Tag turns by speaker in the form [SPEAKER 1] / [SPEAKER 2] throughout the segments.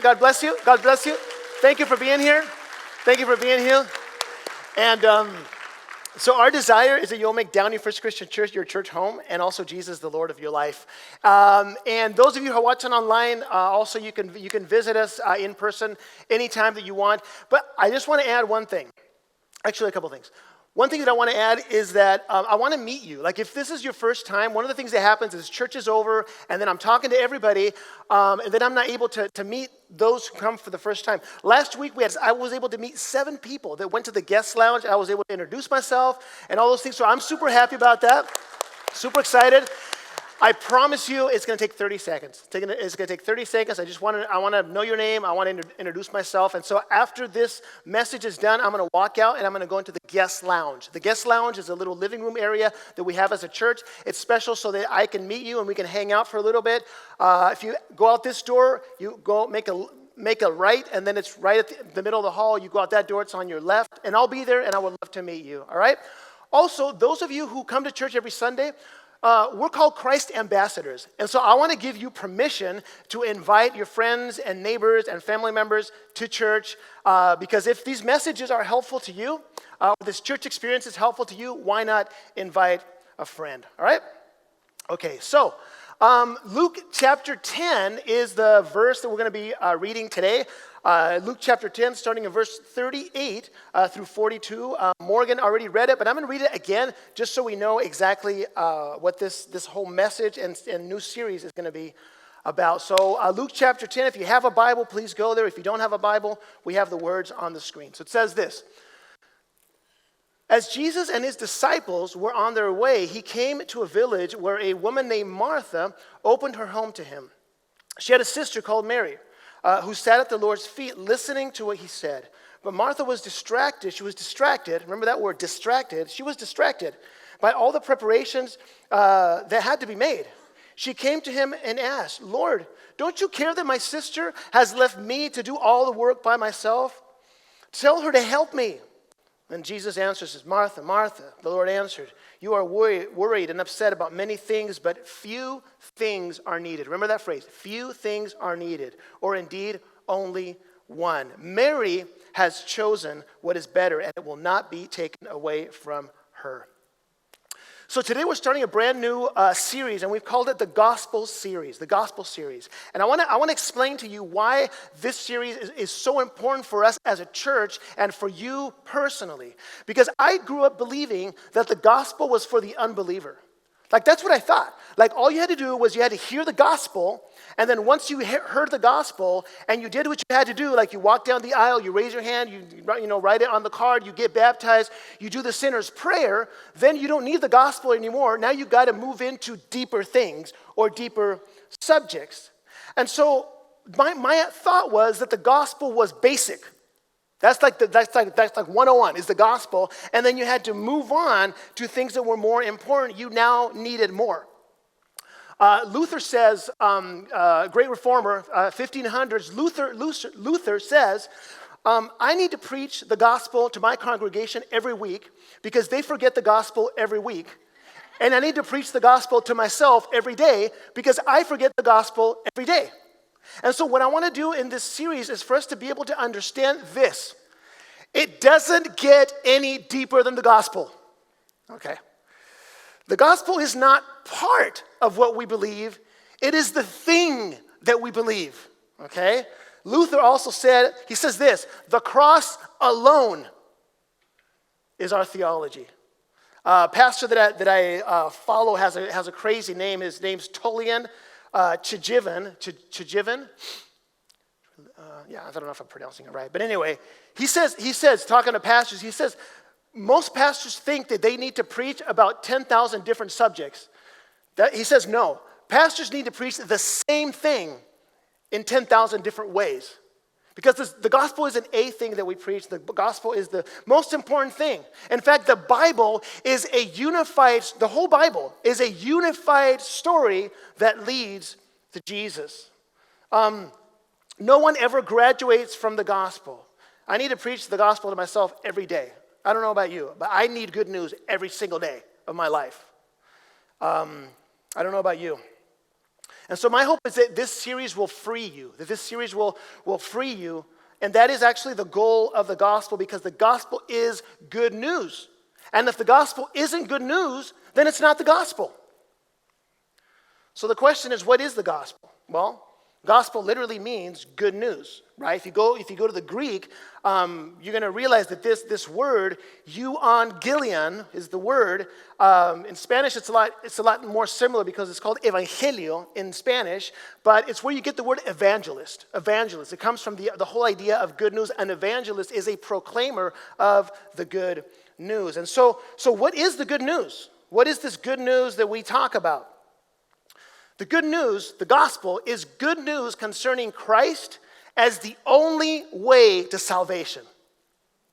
[SPEAKER 1] God bless you. God bless you. Thank you for being here. Thank you for being here. And so our desire is that you'll make Downey First Christian Church your church home, and also Jesus the Lord of your life. And those of you who are watching online, also you can visit us in person anytime that you want. But I just want to add one thing. Actually, a couple things. One thing that I want to add is that I want to meet you. Like if this is your first time, one of the things that happens is church is over, and then I'm talking to everybody, and then I'm not able to meet those who come for the first time. Last week, I was able to meet 7 people that went to the guest lounge. I was able to introduce myself and all those things, so I'm super happy about that. Super excited. I promise you it's going to take 30 seconds. It's going to take 30 seconds. I want to know your name. I want to introduce myself. And so after this message is done, I'm going to walk out and I'm going to go into the guest lounge. The guest lounge is a little living room area that we have as a church. It's special so that I can meet you and we can hang out for a little bit. If you go out this door, you go make a right, and then it's right at the middle of the hall. You go out that door, it's on your left, and I'll be there, and I would love to meet you, all right? Also, those of you who come to church every Sunday, we're called Christ ambassadors. And so I want to give you permission to invite your friends and neighbors and family members to church, because if these messages are helpful to you, this church experience is helpful to you, why not invite a friend, all right? Okay, so Luke chapter 10 is the verse that we're going to be reading today. Luke chapter 10, starting in verse 38 through 42. Morgan already read it, but I'm going to read it again just so we know exactly what this whole message and new series is going to be about. So Luke chapter 10, if you have a Bible, please go there. If you don't have a Bible, we have the words on the screen. So it says this. As Jesus and his disciples were on their way, he came to a village where a woman named Martha opened her home to him. She had a sister called Mary, who sat at the Lord's feet listening to what he said. But Martha was distracted. She was distracted. Remember that word, distracted. She was distracted by all the preparations that had to be made. She came to him and asked, "Lord, don't you care that my sister has left me to do all the work by myself? Tell her to help me." And Jesus answers, says, "Martha, Martha," the Lord answered, "you are worried and upset about many things, but few things are needed." Remember that phrase, few things are needed, or indeed only one. Mary has chosen what is better, and it will not be taken away from her. So today we're starting a brand new series, and we've called it the Gospel Series, the Gospel Series. And I want to explain to you why this series is so important for us as a church and for you personally. Because I grew up believing that the gospel was for the unbeliever. Like, that's what I thought. Like, all you had to do was you had to hear the gospel, and then once you heard the gospel and you did what you had to do, like you walk down the aisle, you raise your hand, you write it on the card, you get baptized, you do the sinner's prayer, then you don't need the gospel anymore. Now you've got to move into deeper things or deeper subjects. And so my thought was that the gospel was basic. That's like 101 is the gospel, and then you had to move on to things that were more important. You now needed more. Luther says, great reformer, 1500s. Luther says, I need to preach the gospel to my congregation every week because they forget the gospel every week, and I need to preach the gospel to myself every day because I forget the gospel every day. And so what I want to do in this series is for us to be able to understand this. It doesn't get any deeper than the gospel. Okay. The gospel is not part of what we believe. It is the thing that we believe. Okay. Luther also said, he says this, the cross alone is our theology. Pastor that I follow has a crazy name. His name's Tullian Tchigivan. I don't know if I'm pronouncing it right. But anyway, he says, talking to pastors, he says, most pastors think that they need to preach about 10,000 different subjects. He says, no. Pastors need to preach the same thing in 10,000 different ways. Because the gospel isn't a thing that we preach. The gospel is the most important thing. In fact, the Bible is the whole Bible is a unified story that leads to Jesus. No one ever graduates from the gospel. I need to preach the gospel to myself every day. I don't know about you, but I need good news every single day of my life. I don't know about you. And so my hope is that this series will free you, that this series will free you. And that is actually the goal of the gospel, because the gospel is good news. And if the gospel isn't good news, then it's not the gospel. So the question is, what is the gospel? Well, gospel literally means good news, right? If you go to the Greek, you're going to realize that this word, euangelion, is the word. In Spanish, it's a lot more similar because it's called evangelio in Spanish, but it's where you get the word evangelist. Evangelist. It comes from the whole idea of good news. An evangelist is a proclaimer of the good news. And so what is the good news? What is this good news that we talk about? The good news, the gospel, is good news concerning Christ as the only way to salvation.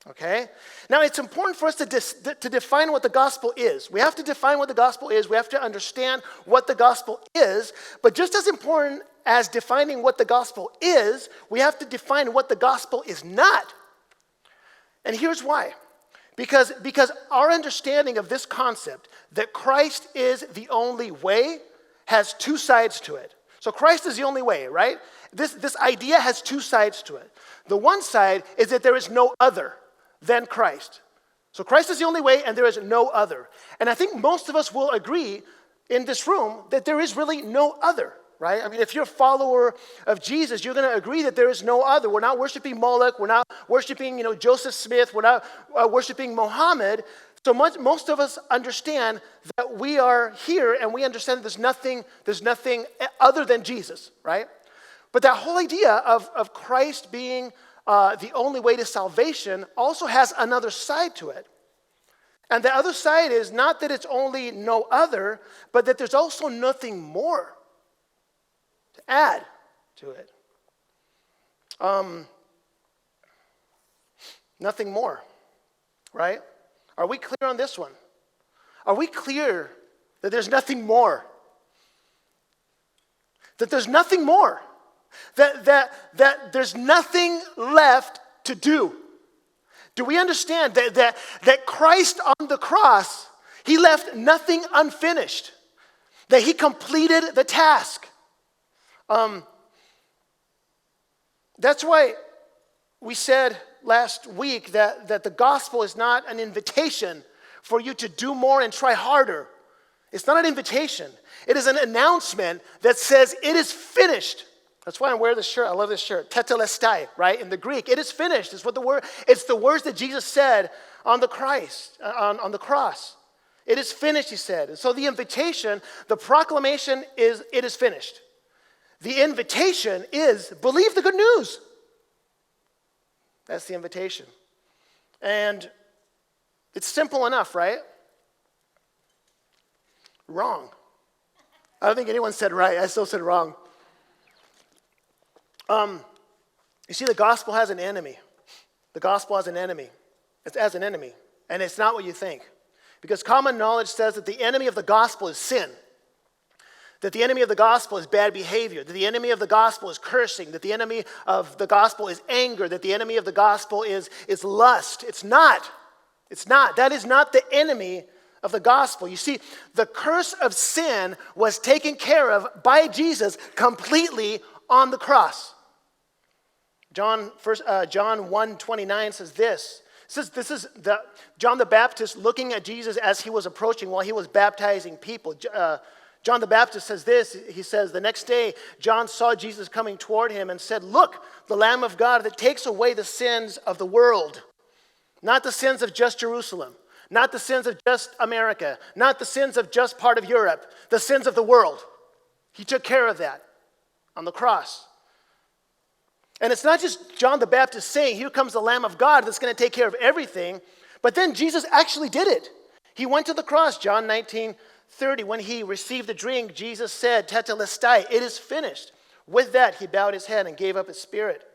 [SPEAKER 1] Okay? Now, it's important for us to define what the gospel is. We have to define what the gospel is. We have to understand what the gospel is. But just as important as defining what the gospel is, we have to define what the gospel is not. And here's why. Because our understanding of this concept, that Christ is the only way, has two sides to it. So Christ is the only way, right? This idea has two sides to it. The one side is that there is no other than Christ. So Christ is the only way and there is no other. And I think most of us will agree in this room that there is really no other, right? I mean, if you're a follower of Jesus, you're going to agree that there is no other. We're not worshiping Moloch. We're not worshiping, Joseph Smith. We're not worshiping Muhammad. So most of us understand that we are here and we understand that there's nothing other than Jesus, right? But that whole idea of Christ being the only way to salvation also has another side to it. And the other side is not that it's only no other, but that there's also nothing more to add to it. Nothing more, right? Are we clear on this one? Are we clear that there's nothing more? That there's nothing more? That there's nothing left to do? Do we understand that Christ on the cross, he left nothing unfinished? That he completed the task? That's why we said last week that the gospel is not an invitation for you to do more and try harder. It's not an invitation. It is an announcement that says it is finished. That's why I'm wearing this shirt. I love this shirt. Tetelestai, right? In the Greek, it is finished. It's the words that Jesus said on the cross. It is finished, he said. And so the invitation, the proclamation is, it is finished. The invitation is, believe the good news. That's the invitation. And it's simple enough, right? Wrong. I don't think anyone said right. I still said wrong. You see, the gospel has an enemy. The gospel has an enemy. It has an enemy. And it's not what you think. Because common knowledge says that the enemy of the gospel is sin. That the enemy of the gospel is bad behavior. That the enemy of the gospel is cursing. That the enemy of the gospel is anger. That the enemy of the gospel is lust. It's not. It's not. That is not the enemy of the gospel. You see, the curse of sin was taken care of by Jesus completely on the cross. John 1:29 says this. This is John the Baptist looking at Jesus as he was approaching while he was baptizing people. John the Baptist says this. He says, the next day, John saw Jesus coming toward him and said, "Look, the Lamb of God that takes away the sins of the world." Not the sins of just Jerusalem. Not the sins of just America. Not the sins of just part of Europe. The sins of the world. He took care of that on the cross. And it's not just John the Baptist saying, here comes the Lamb of God that's going to take care of everything. But then Jesus actually did it. He went to the cross. John 19:30, when he received the drink, Jesus said, "Tetelestai," it is finished. With that, he bowed his head and gave up his spirit.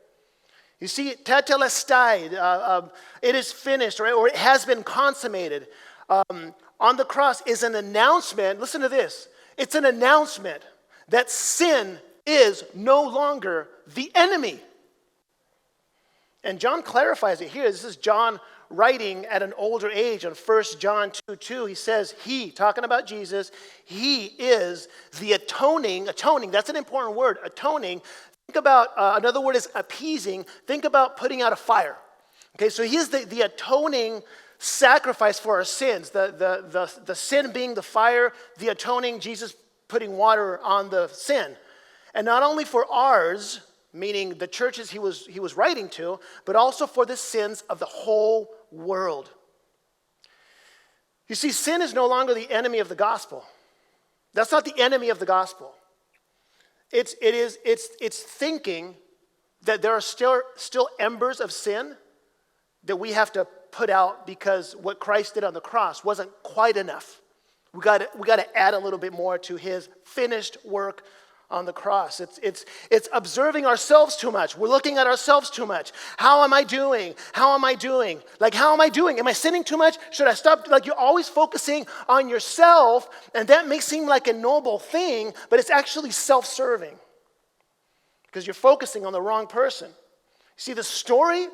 [SPEAKER 1] You see, tetelestai, it is finished, right? Or it has been consummated. On the cross is an announcement. Listen to this. It's an announcement that sin is no longer the enemy. And John clarifies it here. This is John writing at an older age on 1 John 2:2, he says, he, talking about Jesus, he is the atoning, that's an important word, atoning. Think about, another word is appeasing. Think about putting out a fire. Okay, so he is the atoning sacrifice for our sins. The sin being the fire, the atoning, Jesus putting water on the sin. And not only for ours, meaning the churches he was writing to, but also for the sins of the whole world. You see, sin is no longer the enemy of the gospel. That's not the enemy of the gospel. It's thinking that there are still embers of sin that we have to put out because what Christ did on the cross wasn't quite enough. We got to add a little bit more to his finished work on the cross. It's observing ourselves too much. We're looking at ourselves too much. How am I doing? How am I doing? Like, how am I doing? Am I sinning too much? Should I stop? Like, you're always focusing on yourself, and that may seem like a noble thing, but it's actually self-serving because you're focusing on the wrong person. See, the story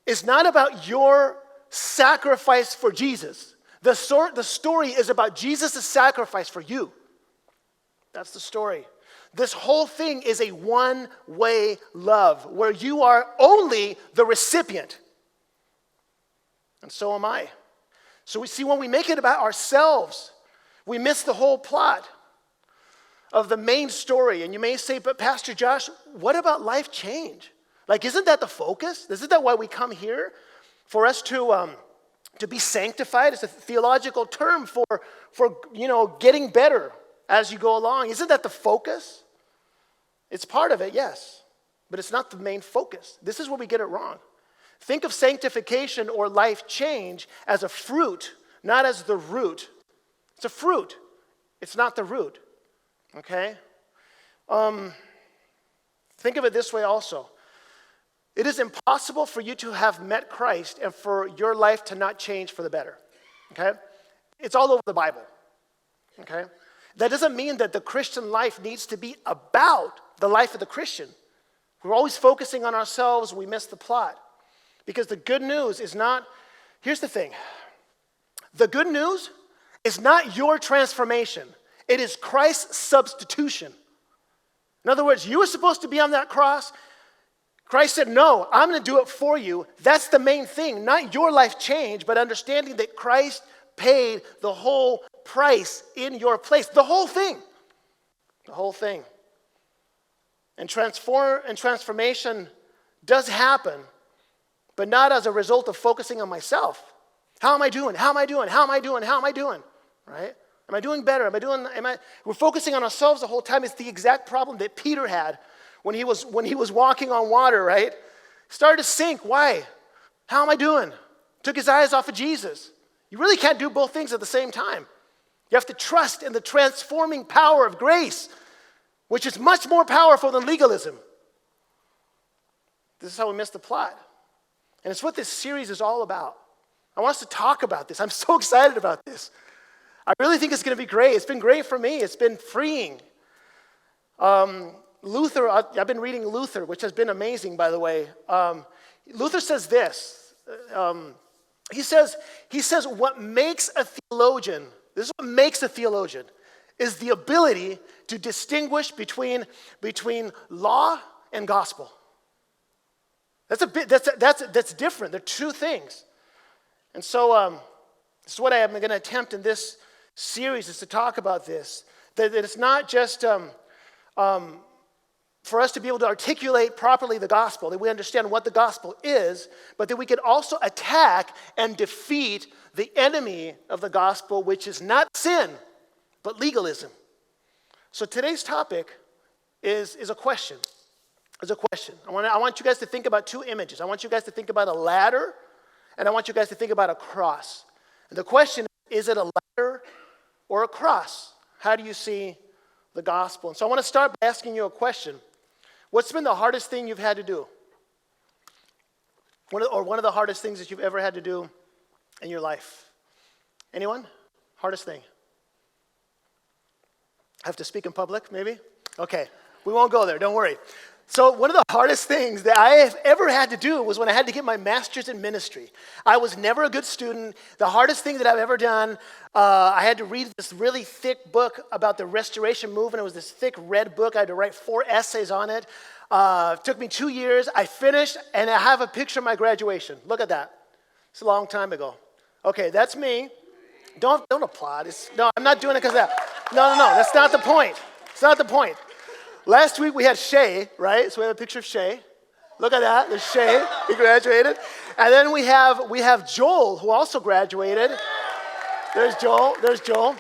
[SPEAKER 1] is not about your sacrifice for Jesus. The story is about Jesus' sacrifice for you. That's the story. This whole thing is a one-way love where you are only the recipient. And so am I. So we see when we make it about ourselves, we miss the whole plot of the main story. And you may say, but Pastor Josh, what about life change? Like, isn't that the focus? Isn't that why we come here? For us to be sanctified. It's a theological term for getting better as you go along. Isn't that the focus? It's part of it, yes, but it's not the main focus. This is where we get it wrong. Think of sanctification or life change as a fruit, not as the root. It's a fruit. It's not the root, okay? Think of it this way also. It is impossible for you to have met Christ and for your life to not change for the better, okay? It's all over the Bible, okay? That doesn't mean that the Christian life needs to be about the life of the Christian. We're always focusing on ourselves, we miss the plot. Because the good news is not, here's the thing. The good news is not your transformation. It is Christ's substitution. In other words, you were supposed to be on that cross. Christ said, no, I'm going to do it for you. That's the main thing. Not your life change, but understanding that Christ paid the whole price in your place. The whole thing. The whole thing. And transformation does happen, but not as a result of focusing on myself. How am I doing? How am I doing? How am I doing? How am I doing? Right? Am I doing better? We're focusing on ourselves the whole time. It's the exact problem that Peter had when he was walking on water, right? Started to sink. Why? How am I doing? Took his eyes off of Jesus. You really can't do both things at the same time. You have to trust in the transforming power of grace, which is much more powerful than legalism. This is how we miss the plot. And it's what this series is all about. I want us to talk about this. I'm so excited about this. I really think it's going to be great. It's been great for me. It's been freeing. Luther, I've been reading Luther, which has been amazing, by the way. Luther says this. He says, what makes a theologian, this is what makes a theologian, is the ability to distinguish between law and gospel. That's different. They're two things. And so this is what I am going to attempt in this series, is to talk about this. That it's not just for us to be able to articulate properly the gospel, that we understand what the gospel is, but that we can also attack and defeat the enemy of the gospel, which is not sin, but legalism. So today's topic is a question. Is a question. I want you guys to think about two images. I want you guys to think about a ladder, and I want you guys to think about a cross. And the question is it a ladder or a cross? How do you see the gospel? And so I want to start by asking you a question. What's been the hardest thing you've had to do? One of the hardest things that you've ever had to do in your life? Anyone? Hardest thing? I have to speak in public, maybe? Okay, we won't go there, don't worry. So one of the hardest things that I have ever had to do was when I had to get my master's in ministry. I was never a good student. The hardest thing that I've ever done, I had to read this really thick book about the Restoration Movement. It was this thick red book. I had to write 4 essays on it. It took me 2 years. I finished, and I have a picture of my graduation. Look at that. It's a long time ago. Okay, that's me. Don't applaud. No, I'm not doing it because of that. No. That's not the point. It's not the point. Last week we had Shay, right? So we have a picture of Shay. Look at that. There's Shay. He graduated. And then we have Joel, who also graduated. There's Joel.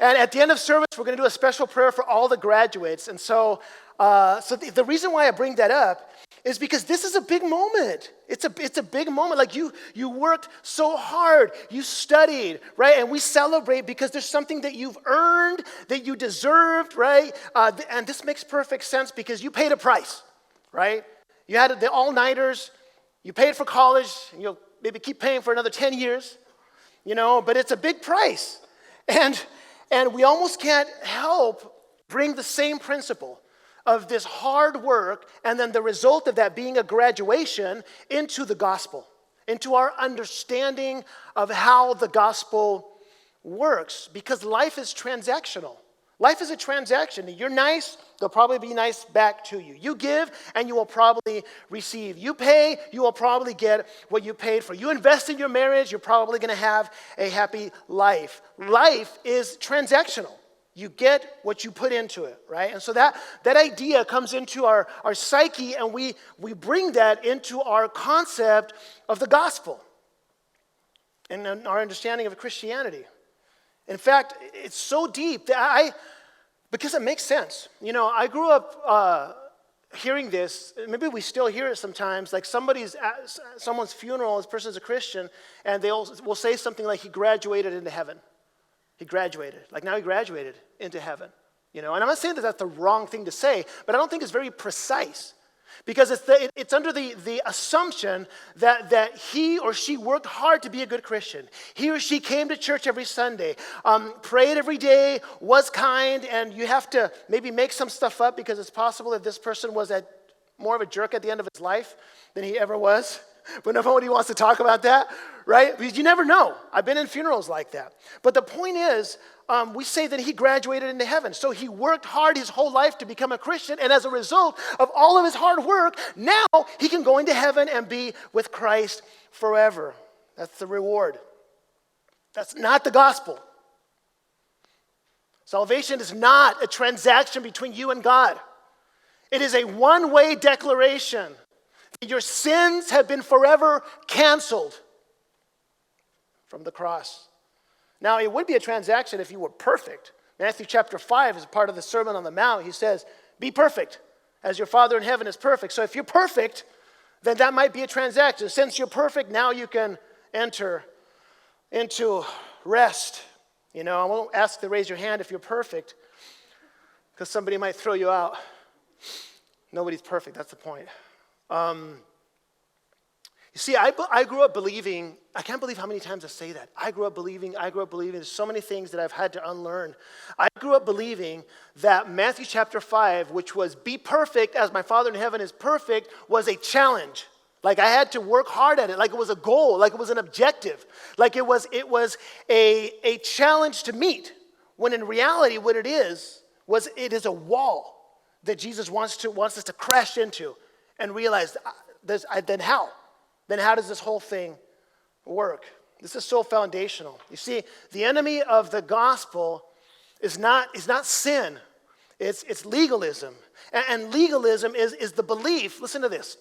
[SPEAKER 1] And at the end of service, we're going to do a special prayer for all the graduates. And so the reason why I bring that up is because this is a big moment. It's a big moment. Like you worked so hard, you studied, right? And we celebrate because there's something that you've earned, that you deserved, right? And this makes perfect sense because you paid a price, right? You had the all-nighters, you paid for college, and you'll maybe keep paying for another 10 years, but it's a big price. And we almost can't help bring the same principle of this hard work and then the result of that being a graduation into the gospel, into our understanding of how the gospel works, because life is transactional. Life is a transaction. You're nice, they'll probably be nice back to you. You give, and you will probably receive. You pay, you will probably get what you paid for. You invest in your marriage, you're probably going to have a happy life. Life is transactional. You get what you put into it, right? And so that idea comes into our psyche, and we bring that into our concept of the gospel and our understanding of Christianity. In fact, it's so deep that because it makes sense. I grew up hearing this. Maybe we still hear it sometimes. Like someone's funeral, this person's a Christian, and will say something like, he graduated into heaven. He graduated. Like now he graduated into heaven. And I'm not saying that that's the wrong thing to say, but I don't think it's very precise. Because it's under the assumption that he or she worked hard to be a good Christian. He or she came to church every Sunday, prayed every day, was kind, and you have to maybe make some stuff up because it's possible that this person was more of a jerk at the end of his life than he ever was. But nobody wants to talk about that, right? Because you never know. I've been in funerals like that. But the point is, we say that he graduated into heaven. So he worked hard his whole life to become a Christian, and as a result of all of his hard work, now he can go into heaven and be with Christ forever. That's the reward. That's not the gospel. Salvation is not a transaction between you and God. It is a one-way declaration. Your sins have been forever canceled from the cross. Now, it would be a transaction if you were perfect. Matthew chapter 5 is part of the Sermon on the Mount. He says, be perfect as your Father in heaven is perfect. So if you're perfect, then that might be a transaction. Since you're perfect, now you can enter into rest. I won't ask to raise your hand if you're perfect, because somebody might throw you out. Nobody's perfect, that's the point. You see, I grew up believing, I can't believe how many times I say that. I grew up believing. There's so many things that I've had to unlearn. I grew up believing that Matthew chapter 5, which was be perfect as my Father in heaven is perfect, was a challenge. Like I had to work hard at it, like it was a goal, like it was an objective, like it was a challenge to meet, when in reality what it is a wall that Jesus wants us to crash into and realize, then how? Then how does this whole thing work? This is so foundational. You see, the enemy of the gospel is not sin. It's legalism. And legalism is the belief, listen to this.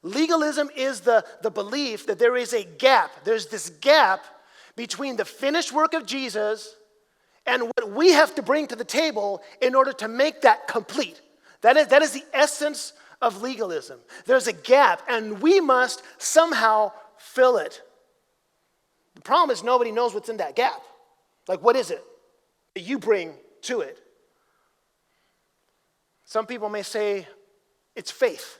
[SPEAKER 1] Legalism is the belief that there is a gap. There's this gap between the finished work of Jesus and what we have to bring to the table in order to make that complete. That is the essence of legalism. There's a gap, and we must somehow fill it. The problem is nobody knows what's in that gap. Like, what is it that you bring to it? Some people may say, it's faith.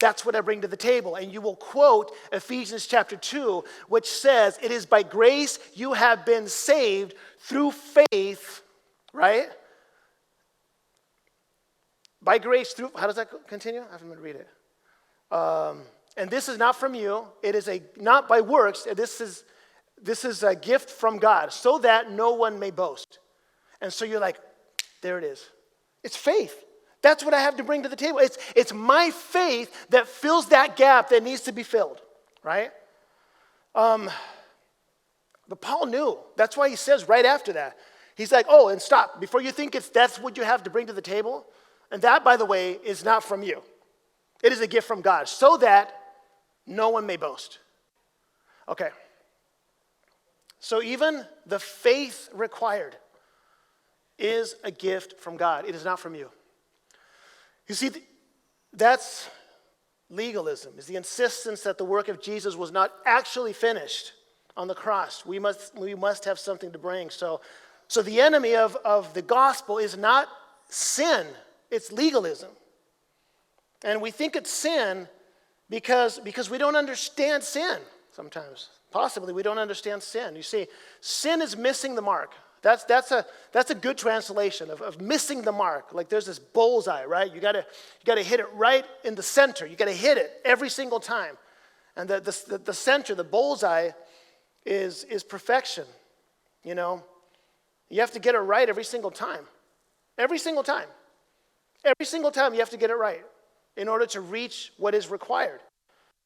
[SPEAKER 1] That's what I bring to the table. And you will quote Ephesians chapter 2, which says, it is by grace you have been saved through faith, right? By grace through, how does that continue? I haven't read it. And this is not from you. It is not by works. This is a gift from God, so that no one may boast. And so you're like, there it is. It's faith. That's what I have to bring to the table. It's my faith that fills that gap that needs to be filled, right? But Paul knew. That's why he says right after that. He's like, oh, and stop. Before you think that's what you have to bring to the table, and that, by the way, is not from you. It is a gift from God, so that no one may boast. Okay. So even the faith required is a gift from God. It is not from you. You see, that's legalism, is the insistence that the work of Jesus was not actually finished on the cross. We must have something to bring. So the enemy of the gospel is not sin, it's legalism. And we think it's sin because we don't understand sin sometimes. Possibly we don't understand sin. You see, sin is missing the mark. That's a good translation of missing the mark. Like there's this bullseye, right? You gotta hit it right in the center. You gotta hit it every single time. And the center, the bullseye, is perfection. You know, you have to get it right every single time. Every single time. Every single time you have to get it right in order to reach what is required.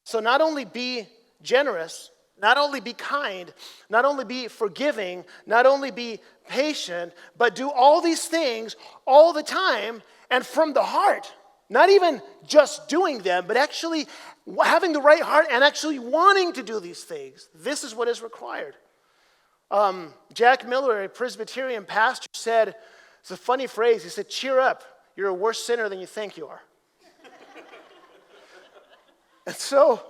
[SPEAKER 1] So not only be generous, not only be kind, not only be forgiving, not only be patient, but do all these things all the time and from the heart. Not even just doing them, but actually having the right heart and actually wanting to do these things. This is what is required. Jack Miller, a Presbyterian pastor, said, it's a funny phrase, he said, cheer up, you're a worse sinner than you think you are. And so,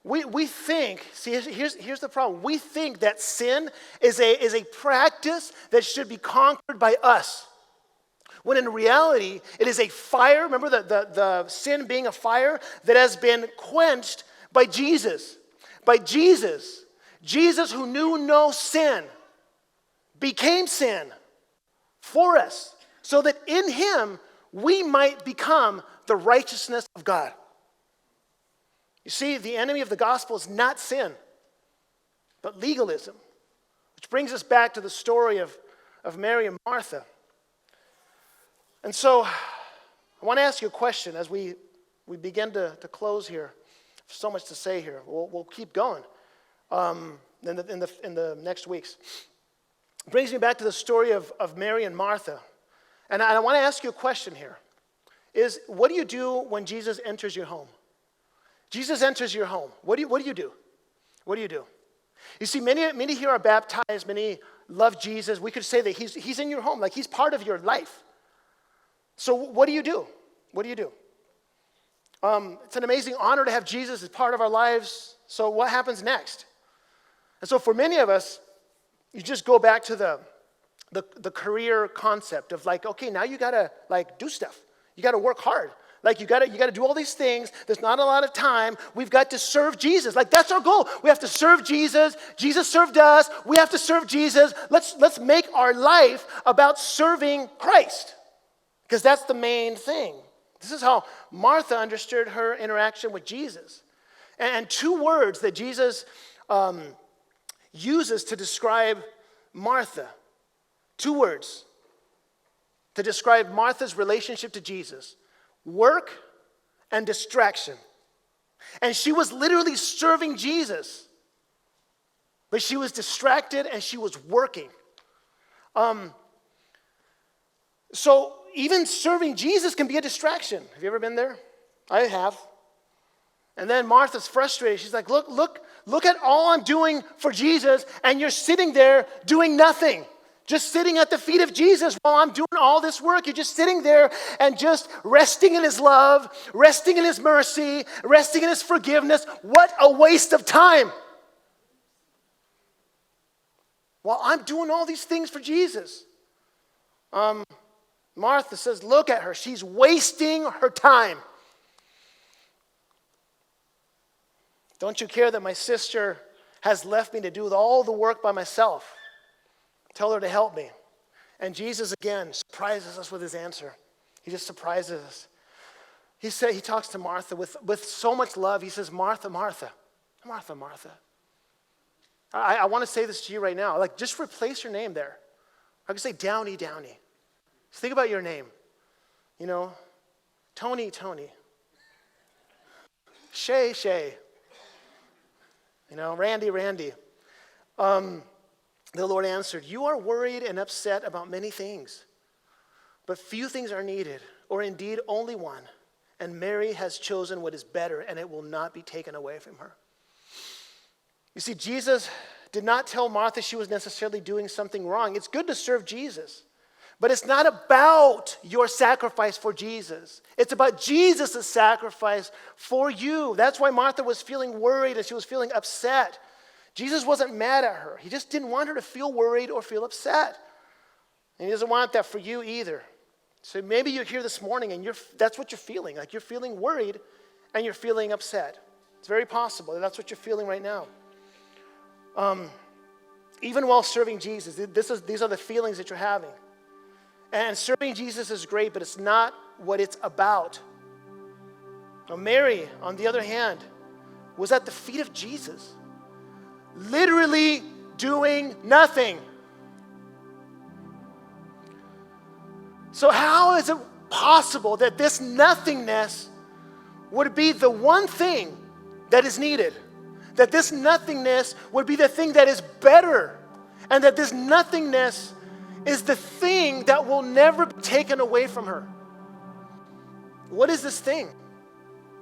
[SPEAKER 1] we think, see, here's the problem. We think that sin is a practice that should be conquered by us. When in reality, it is a fire, remember the sin being a fire that has been quenched by Jesus. By Jesus. Jesus, who knew no sin, became sin for us, so that in him we might become the righteousness of God. You see, the enemy of the gospel is not sin, but legalism. Which brings us back to the story of Mary and Martha. And so, I want to ask you a question as we begin to close here. So much to say here. We'll keep going in the next weeks. It brings me back to the story of Mary and Martha. And I want to ask you a question here. What do you do when Jesus enters your home? Jesus enters your home. What do you do? What do you do? You see, many here are baptized. Many love Jesus. We could say that he's in your home, like he's part of your life. So what do you do? What do you do? It's an amazing honor to have Jesus as part of our lives. So what happens next? And so for many of us, you just go back to the career concept of like, okay, now you gotta like do stuff. You gotta work hard. Like you gotta do all these things. There's not a lot of time. We've got to serve Jesus. Like that's our goal. We have to serve Jesus. Jesus served us. We have to serve Jesus. Let's make our life about serving Christ. Because that's the main thing. This is how Martha understood her interaction with Jesus. And two words that Jesus uses to describe Martha. Two words to describe Martha's relationship to Jesus. Work and distraction. And she was literally serving Jesus. But she was distracted and she was working. So even serving Jesus can be a distraction. Have you ever been there? I have. And then Martha's frustrated. She's like, look at all I'm doing for Jesus, and you're sitting there doing nothing. Just sitting at the feet of Jesus while I'm doing all this work. You're just sitting there and just resting in his love, resting in his mercy, resting in his forgiveness. What a waste of time. While I'm doing all these things for Jesus. Martha says, look at her. She's wasting her time. Don't you care that my sister has left me to do all the work by myself? Tell her to help me. And Jesus again surprises us with his answer. He just surprises us. He talks to Martha with so much love. He says, Martha, Martha, Martha, Martha. I want to say this to you right now. Like, just replace your name there. I could say Downey, Downey. Just think about your name. You know, Tony, Tony. Shay, Shay. You know, Randy, Randy. The Lord answered, you are worried and upset about many things, but few things are needed, or indeed only one. And Mary has chosen what is better, and it will not be taken away from her. You see, Jesus did not tell Martha she was necessarily doing something wrong. It's good to serve Jesus, but it's not about your sacrifice for Jesus. It's about Jesus' sacrifice for you. That's why Martha was feeling worried and she was feeling upset. Jesus wasn't mad at her. He just didn't want her to feel worried or feel upset. And he doesn't want that for you either. So maybe you're here this morning and that's what you're feeling. Like, you're feeling worried and you're feeling upset. It's very possible that that's what you're feeling right now. Even while serving Jesus, these are the feelings that you're having. And serving Jesus is great, but it's not what it's about. Now, Mary, on the other hand, was at the feet of Jesus, literally doing nothing. So how is it possible that this nothingness would be the one thing that is needed? That this nothingness would be the thing that is better, and that this nothingness is the thing that will never be taken away from her. What is this thing?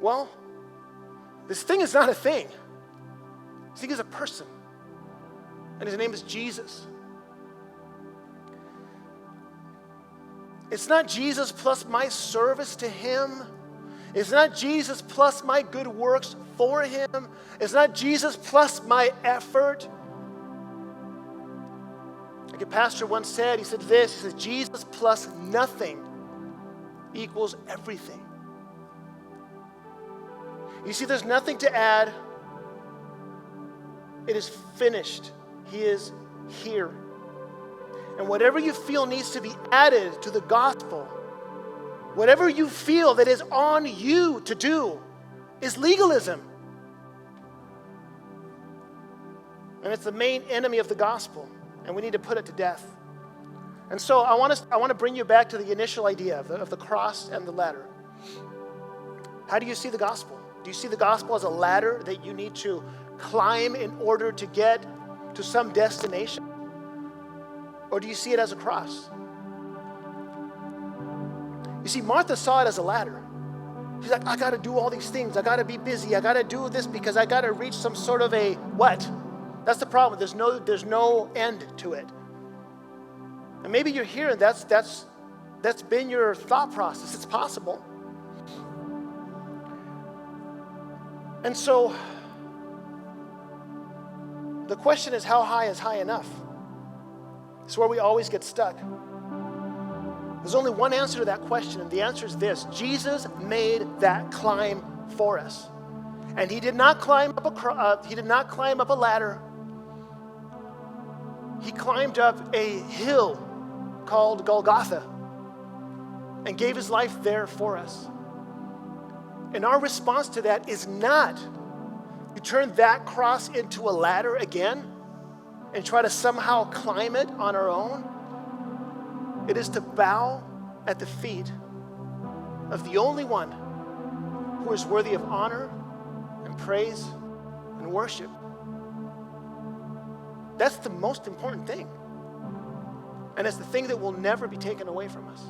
[SPEAKER 1] Well, this thing is not a thing. This thing is a person, and his name is Jesus. It's not Jesus plus my service to him. It's not Jesus plus my good works for him. It's not Jesus plus my effort. Like a pastor once said, he said this, he said, Jesus plus nothing equals everything. You see, there's nothing to add. It is finished. He is here. And whatever you feel needs to be added to the gospel, whatever you feel that is on you to do, is legalism. And it's the main enemy of the gospel, and we need to put it to death. And so I want to bring you back to the initial idea of the cross and the ladder. How do you see the gospel? Do you see the gospel as a ladder that you need to climb in order to get to some destination? Or do you see it as a cross? You see, Martha saw it as a ladder. She's like, I got to do all these things. I got to be busy. I got to do this because I got to reach some sort of a what? That's the problem. There's no end to it. And maybe you're here and that's been your thought process. It's possible. And so the question is, how high is high enough? It's where we always get stuck. There's only one answer to that question, and the answer is this: Jesus made that climb for us, and he did not climb up a ladder. He climbed up a hill called Golgotha and gave his life there for us. And our response to that is not to turn that cross into a ladder again and try to somehow climb it on our own. It is to bow at the feet of the only one who is worthy of honor and praise and worship. That's the most important thing. And it's the thing that will never be taken away from us.